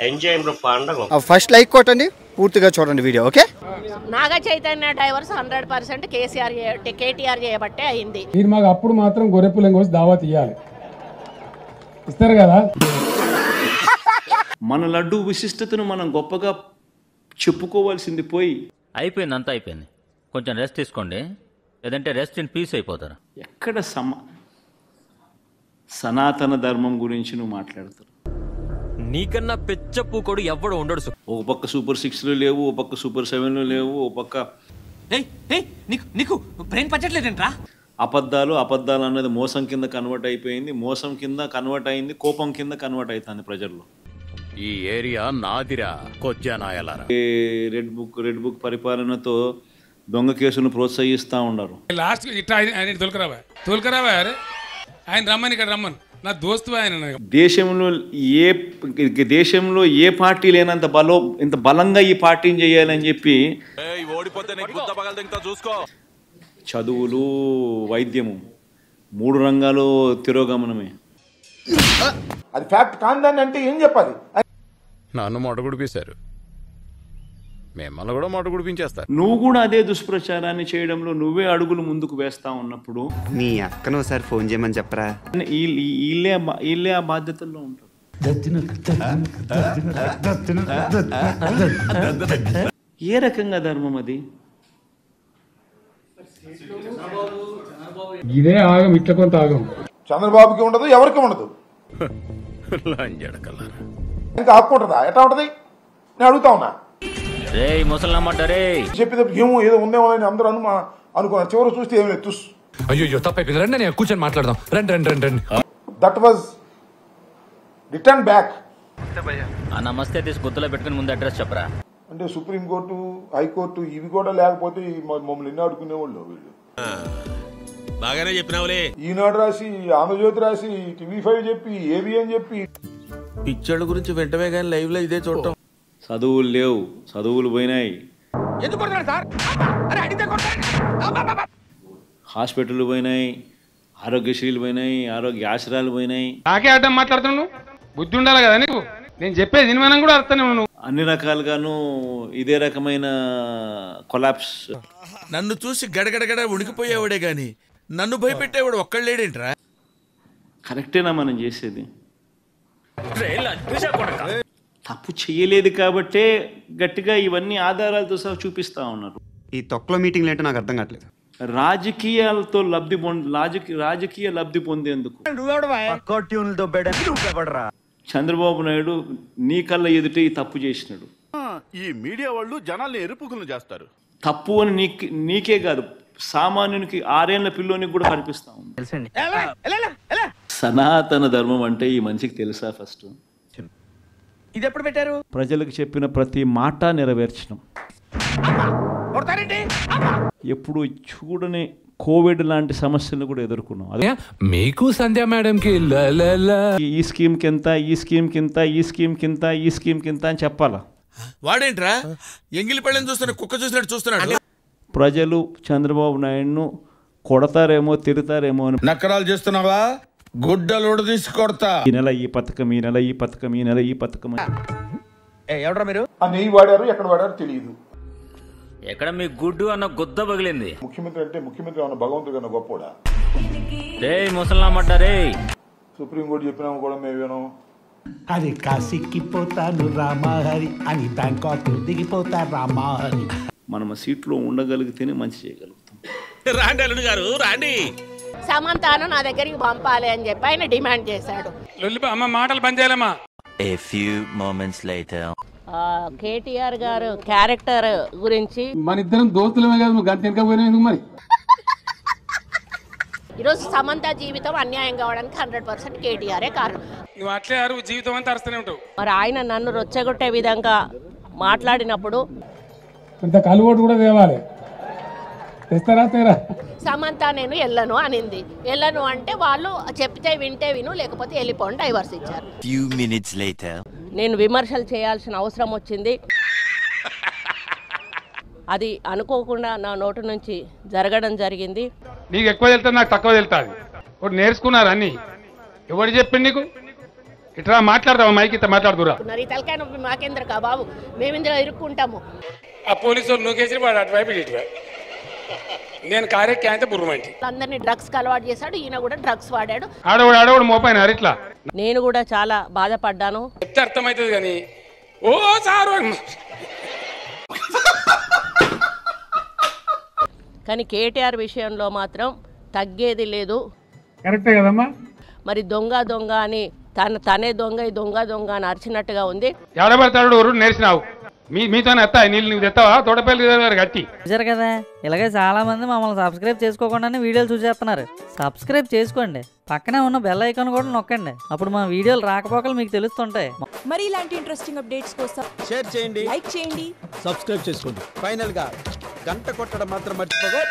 Enjoy పండుగ. First like కొట్టండి, పూర్తిగా చూడండి video. Okay. Naga Chaitanya divorce 100% KTR చేయబట్టే అయింది. మీరు మాకు అప్పుడు మాత్రం గొర్రెపుల్లని కోసి దావత్ ఇవ్వాలి, ఇస్తారు కదా. మన లడ్డు విశిష్టతను మనం గొప్పగా చెప్పుకోవాల్సింది పోయి అయిపోయింది, అంతా అయిపోయింది. కొంచెం రెస్ట్ తీసుకోండి, లేదంటే రెస్ట్ ఇన్ పీస్ అయిపోతారు. ఎక్కడ సనాతన ధర్మం గురించి నువ్వు మాట్లాడతారు? నీకన్నా పెచ్చప్పు కూడా ఎవడు ఉండడు. ఒక పక్క సూపర్ 6లు లేవు, ఒక పక్క సూపర్ 7లు లేవు, ఒక పక్క నీకు బ్రెయిన్ పచ్చట్లేదంట్రా. అబద్ధాలు అన్నది మోసం కింద కన్వర్ట్ అయిపోయింది, మోసం కింద కన్వర్ట్ అయింది, కోపం కింద కన్వర్ట్ అవుతుంది ప్రజల్లో. ఈ ఏరియా నాదిరా కొజ్జానాయలారా. రెడ్ బుక్ పరిపాలనతో దొంగ కేసులను ప్రోత్సహిస్తూ ఉన్నారు. లాస్ట్ ఇట్లా ఆయన తోలుకరావా ఆయన రమ్మని, ఇక్కడ రమ్మని, నా దోస్తు ఆయన. దేశంలో ఏ పార్టీ లేనంత ఇంత బలంగా ఈ పార్టీని చేయాలని చెప్పి చదువులు, వైద్యము 3 రంగాలు తిరోగమనమే. అది ఫ్యాక్ట్ కాందని అంటే ఏం చెప్పాలి? నన్ను మొట గుడిపేశారు, మిమ్మల్ని కూడా మొట గుడిపించేస్తారు. నువ్వు కూడా అదే దుష్ప్రచారాన్ని చేయడంలో నువ్వే అడుగులు ముందుకు వేస్తా ఉన్నప్పుడు మీ అక్కను ఒకసారి ఫోన్ చేయమని చెప్పరా. వీళ్ళే ఆ బాధ్యతల్లో ఉంటారు. ఏ రకంగా ధర్మం అది? ఇదే ఆగం, ఇట్లా కొంత ఆగం. చంద్రబాబుకి ఉండదు, ఎవరికి ఉండదు. ఇంకా ఆపుకుంటుందా? ఎట్లా ఉంటది? నేను అడుగుతా ఉన్నా. చెప్పేటప్పుడు ఏదో ఉందేమో అని అందరూ అనుకున్నారు. చివరి చూస్తే ఏమి లేదు. అయ్యో తప్పైపోయింది, రండి నేను కూర్చొని మాట్లాడదాం. రండి. That was return back. నమస్తే తీసి గుర్తులో పెట్టుకుని ముందు అడ్రస్ చెప్పరా. అంటే సుప్రీంకోర్టు, హైకోర్టు ఇవి కూడా లేకపోతే మమ్మల్ని ఎన్ని ఆడుకునేవాళ్ళు వీళ్ళు. బాగానే చెప్పినావులే. ఈనాడు రాసి, ఆంధ్రజ్యోతి రాసి, TV5 చెప్పి, ABN చెప్పి, పిచ్చోళ్ళ గురించి వెంటనే కానీ లైవ్ లో ఇదే చూడటం. చదువులు లేవు, చదువులు పోయినాయి. హాస్పిటల్ పోయినాయి, ఆరోగ్యశ్రీలు పోయినాయి, ఆరోగ్య ఆశ్రయాలు పోయినాయి. నాకే అర్థం మాట్లాడుతున్నావు, బుద్ధి ఉండాలి కదా నీకు. నేను చెప్పేది మనం కూడా అర్థం. నువ్వు అన్ని రకాలుగాను ఇదే రకమైన కొలాప్స్. నన్ను చూసి గడగడగడ ఉడికిపోయేవాడే గాని నన్ను భయపెట్టేవాడు ఒక్కళ్ళేడేంట్రా? కరెక్టేనా మనం చేసేది? తప్పు చేయలేదు కాబట్టే గట్టిగా ఇవన్నీ ఆధారాలతో సహా చూపిస్తా ఉన్నారు. ఈ తొక్కలో మీటింగ్లు ఏంటో నాకు అర్థం కావట్లేదు. రాజకీయాలతో రాజకీయ లబ్ధి పొందేందుకు చంద్రబాబు నాయుడు నీ కళ్ళ ఎదుటే ఈ తప్పు చేసినాడు. ఈ మీడియా వాళ్ళు జనాల్ని ఎరుపుకులు చేస్తారు. తప్పు అని నీకే కాదు, సామాన్యునికి 6 ఏళ్ల పిల్లోనికి కూడా కనిపిస్తా ఉంది. సనాతన ధర్మం అంటే ఈ మనిషికి తెలుసా? ఫస్ట్ ఇది ఎప్పుడు పెట్టారు? ప్రజలకు చెప్పిన ప్రతి మాట నెరవేర్చడం. ఎప్పుడు చూడని కోవిడ్ లాంటి సమస్యలను కూడా ఎదుర్కొన్నాం. అదే మీకు సంధ్య మేడంకి ఈ స్కీమ్ కింద, ఈ స్కీమ్ కింద, ఈ స్కీమ్ కింద, ఈ స్కీమ్ కింద అని చెప్పాలా? వాడేంట్రా ఎంగిలి పళ్ళని చూస్తున్నా, కుక్క చూసినట్టు చూస్తున్నాడు. ప్రజలు చంద్రబాబు నాయుడును కొడతారేమో, తిడతారేమో అని నక్కరాలు చేస్తున్నావా? గుడ్డలోడు తీసి కొడతా. ఈ నెల ఈ పథకం, ఈ నెల ఈ పథకం, ఈ నెల ఈ పథకం. ఎవడ్రా మీరు? ఆ నెయ్యి వాడారు, ఎక్కడ వాడారు తెలియదు. ఎక్కడ మీ గుడ్డు అన్న గుద్ద పగిలింది. ముఖ్యమంత్రి అంటే ముఖ్యమంత్రి అన్న భగవంతుడు కన్నా గొప్పడా? ముసలామడ్డారే. సుప్రీంకోర్టు చెప్పినా కూడా మేము వినం. అది కాశీకి పోతాను రామహరి అని, బ్యాంకాక్ దిగిపోతా రామహరి. మనం సీట్లో ఉండగలిగితేనే మంచి చేయగలుగుతాం. రాండి అల్లుడు గారు, రాండి. సమంతాను నా దగ్గరికి పంపాలి అని చెప్పి ఆయన డిమాండ్ చేశాడు. మాటలు బంద్ చేయాలమ్మా. A few moments later. KTR గారు క్యారెక్టర్ గురించి మన ఇద్దరం దోస్తులమే కదా, నువ్వు గంట వెనక పోయినా ఎందుకు మరి? ఈరోజు సమంత జీవితం అన్యాయం కావడానికి 100% కేటీఆరే కారణం. నువ్వు అట్లే జీవితం అంతా అరుస్తూనే ఉంటావు. మరి ఆయన నన్ను రొచ్చగొట్టే విధంగా మాట్లాడినప్పుడు కొంత కలువోటు కూడా తేవాలి. తెస్తారా తేరా? సమంత నేను వెళ్ళను అనింది. వెళ్ళను అంటే వాళ్ళు చెప్తే వింటే విను, లేకపోతే వెళ్ళిపోండి, డైవర్స్ ఇచ్చారు. Few minutes later. నేను విమర్శలు చేయాల్సిన అవసరం వచ్చింది. అది అనుకోకుండా నా నోటి నుంచి జరగడం జరిగింది. నీకు ఎక్కువ వెళ్తుంది, నాకు తక్కువ వెళ్తుంది. ఒకటి నేర్చుకున్నారు అన్ని. ఎవరు చెప్పింది నీకు? ఇట్లా మాట్లాడదాం మైక్ ఇట్లా మాట్లాడుతురా ఈ తలకాయ నొప్పి మాకేంద్ర కా బాబు మేము ఇందులో ఇరుక్కుంటాము. ఆ పోలీసు వాళ్ళు నూకేసి వాడు అటువైపు ఇటువైపు నేను కారెక్కి అయితే బుర్రమంటి అందరినీ డ్రగ్స్ అలవాటు చేశాడు. ఈయన కూడా డ్రగ్స్ వాడాడు. ఆడవాడు మోపైన ఇట్లా నేను కూడా చాలా బాధపడ్డాను. చెప్తే అర్థమవుతుంది కానీ ఓ సారు కానీ కేటీఆర్ విషయంలో మాత్రం తగ్గేది లేదు. కరెక్టే కదమ్మా. మరి దొంగ దొంగ అని తనే దొంగ ఈ దొంగ దొంగ అని అరిచినట్టుగా ఉంది. ఎడబడతాడు నేర్చినావు మీతోనే ఎత్తాయి నీళ్ళు నువ్వు తెస్తావా తోటపల్లి గట్టి చూసారు కదా, ఇలాగే చాలా మంది మమ్మల్ని సబ్స్క్రైబ్ చేసుకోకుండానే వీడియోలు చూసేస్తున్నారు. సబ్స్క్రైబ్ చేసుకోండి, పక్కనే ఉన్న బెల్ ఐకాన్ కూడా నొక్కండి. అప్పుడు మా వీడియోలు రాకపోకలు మీకు తెలుస్తుంటాయి. మరి ఇలాంటి ఇంట్రెస్టింగ్ అప్డేట్స్ కోసం షేర్ చేయండి, లైక్ చేయండి, సబ్స్క్రైబ్ చేసుకోండి. ఫైనల్ గా గంట కొట్టడం మాత్రం మర్చిపోగా